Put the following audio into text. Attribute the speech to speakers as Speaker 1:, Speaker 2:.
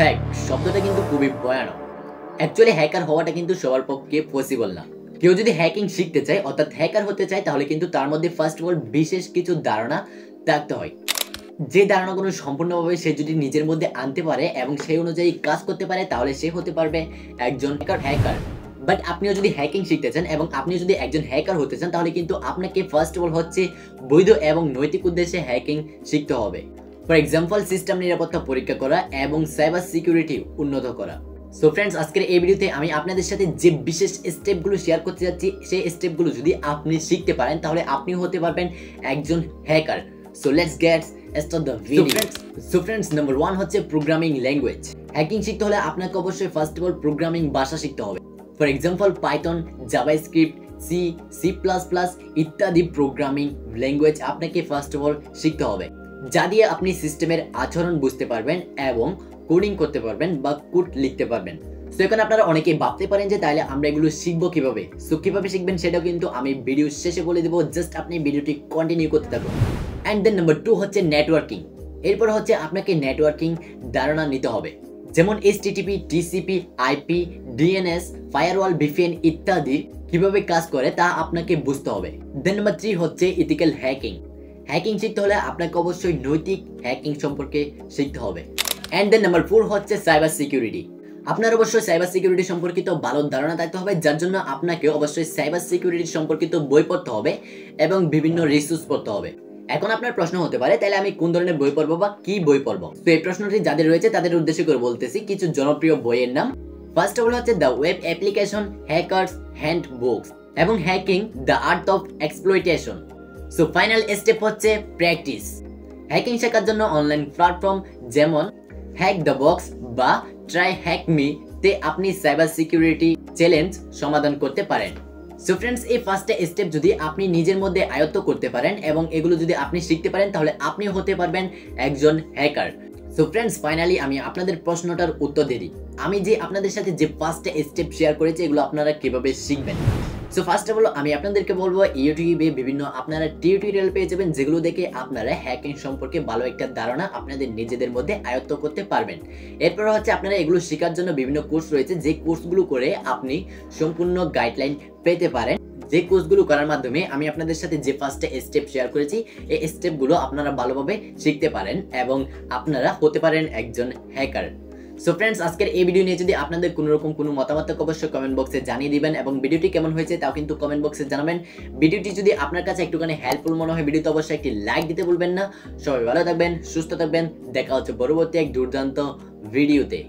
Speaker 1: Hack শব্দটা কিন্তু খুবই ভয়ানক। অ্যাকচুয়ালি হ্যাকার হওয়াটা কিন্তু সবার পক্ষে পসিবল না। কেউ যদি হ্যাকিং শিখতে চায় অর্থাৎ হ্যাকার হতে চায় তাহলে কিন্তু তার মধ্যে ফার্স্ট অফ অল বিশেষ কিছু ধারণা থাকতে হয়। যে ধারণাগুলো সম্পূর্ণভাবে সে যদি নিজের মধ্যে আনতে পারে এবং সেই অনুযায়ী কাজ করতে পারে তাহলে সে হতে পারবে একজন হ্যাকার। বাট আপনিও যদি হ্যাকিং শিখতে চান এবং আপনি যদি একজন হ্যাকার হতে চান তাহলে কিন্তু আপনাকে ফার্স্ট অফ অল হচ্ছে বৈধ এবং নৈতিক উদ্দেশ্যে হ্যাকিং শিখতে হবে। ফর এক্সাম্পল সিস্টেম নিরাপত্তা পরীক্ষা করা এবং সাইবার সিকিউরিটি উন্নত করা। সো ফ্রেন্ডস, আজকের এই ভিডিওতে আমি আপনাদের সাথে যে বিশেষ স্টেপগুলো শেয়ার করতে যাচ্ছি সেই স্টেপগুলো যদি আপনি শিখতে পারেন তাহলে আপনি হতে পারবেন একজন hacker. So let's get start the video. So friends, number 1 হচ্ছে প্রোগ্রামিং ল্যাঙ্গুয়েজ। হ্যাকিং শিখতে হলে আপনাকে অবশ্যই ফার্স্ট অফ অল প্রোগ্রামিং ভাষা শিখতে হবে। For example Python, JavaScript, C, C plus plus ইত্যাদি প্রোগ্রামিং ল্যাঙ্গুয়েজ আপনাকে ফার্স্ট অফ অল শিখতে হবে, যা দিয়ে আপনি সিস্টেমের আচরণ বুঝতে পারবেন এবং কোডিং করতে পারবেন বা কোড লিখতে পারবেন। সো এখানে আপনারা অনেকেই ভাবতে পারেন যে তাহলে আমরা এগুলো শিখবো কিভাবে। সো কিভাবে শিখবেন সেটাও কিন্তু আমি ভিডিও শেষে বলে দেবো, জাস্ট আপনি ভিডিওটি কন্টিনিউ করতে থাকুন। অ্যান্ড দেন নাম্বার 2 হচ্ছে নেটওয়ার্কিং। এরপর হচ্ছে আপনাকে নেটওয়ার্কিং ধারণা নিতে হবে, যেমন HTTP, TCP, IP, DNS, firewall, VPN ইত্যাদি কিভাবে কাজ করে তা আপনাকে বুঝতে হবে। দেন নাম্বার 3 হচ্ছে ইথিক্যাল হ্যাকিং। হ্যাকিং শিখতে হলে আপনাকে অবশ্যই নৈতিক হ্যাকিং সম্পর্কে শিখতে হবে। অ্যান্ড দেন নাম্বার 4 হচ্ছে সাইবার সিকিউরিটি। আপনার অবশ্যই সাইবার সিকিউরিটি সম্পর্কিত ভালো ধারণা থাকতে হবে, যার জন্য আপনাকে অবশ্যই সাইবার সিকিউরিটি সম্পর্কিত বই পড়তে হবে এবং বিভিন্ন রিসোর্স পড়তে হবে। এখন আপনার প্রশ্ন হতে পারে তাহলে আমি কোন ধরনের বই পড়বো বা কি বই পড়বো। তো এই প্রশ্নটি যাদের রয়েছে তাদের উদ্দেশ্য করে বলতেছি কিছু জনপ্রিয় বইয়ের নাম। ফার্স্ট অফ অল হচ্ছে দ্য ওয়েব অ্যাপ্লিকেশন হ্যাকার্স হ্যান্ডবুকস এবং hacking the art of exploitation. So final step হচ্ছে প্র্যাকটিস। হ্যাকিং শেখার জন্য অনলাইন প্ল্যাটফর্ম যেমন হ্যাক দ্য বক্স বা ট্রাই হ্যাক মি তে আপনি সাইবার সিকিউরিটি চ্যালেঞ্জ সমাধান করতে পারেন। সো ফ্রেন্ডস, এই ফার্স্ট স্টেপ যদি আপনি নিজের মধ্যে আয়ত্ত করতে পারেন এবং এগুলো যদি আপনি শিখতে পারেন তাহলে আপনি হতে পারবেন একজন হ্যাকার। সো ফ্রেন্ডস, ফাইনালি আমি আপনাদের প্রশ্নটার উত্তর দিয়ে দিই। আমি যে আপনাদের সাথে যে ফার্স্ট স্টেপ শেয়ার করেছি এগুলো আপনারা কিভাবে শিখবেন। সো ফার্স্ট অফ অল আমি আপনাদেরকে বলবো ইউটিউবে বিভিন্ন আপনারা টিউটোরিয়াল পেয়ে যাবেন, যেগুলো দেখে আপনারা হ্যাকিং সম্পর্কে ভালো একটা ধারণা আপনাদের নিজেদের মধ্যে আয়ত্ত করতে পারবেন। এরপর হচ্ছে আপনারা এগুলো শেখার জন্য বিভিন্ন কোর্স রয়েছে, যে কোর্সগুলো করে আপনি সম্পূর্ণ গাইডলাইন পেতে পারেন। যে কোর্সগুলো করার মাধ্যমে আমি আপনাদের সাথে যে ফার্স্ট স্টেপ শেয়ার করেছি এই স্টেপগুলো আপনারা ভালোভাবে শিখতে পারেন এবং আপনারা হতে পারেন একজন হ্যাকার। সো ফ্রেন্ডস, আজকের এই ভিডিও নিয়ে যদি আপনাদের কোনো রকম কোনো মতামত থাকে অবশ্যই কমেন্ট বক্সে জানিয়ে দিবেন এবং ভিডিওটি কেমন হয়েছে তাও কিন্তু কমেন্ট বক্সে জানাবেন। ভিডিওটি যদি আপনার কাছে একটুখানি হেল্পফুল মনে হয় ভিডিওতে অবশ্যই একটি লাইক দিতে ভুলবেন না। সবাই ভালো থাকবেন, সুস্থ থাকবেন, দেখা হচ্ছে পরবর্তী এক দুর্দান্ত ভিডিওতে।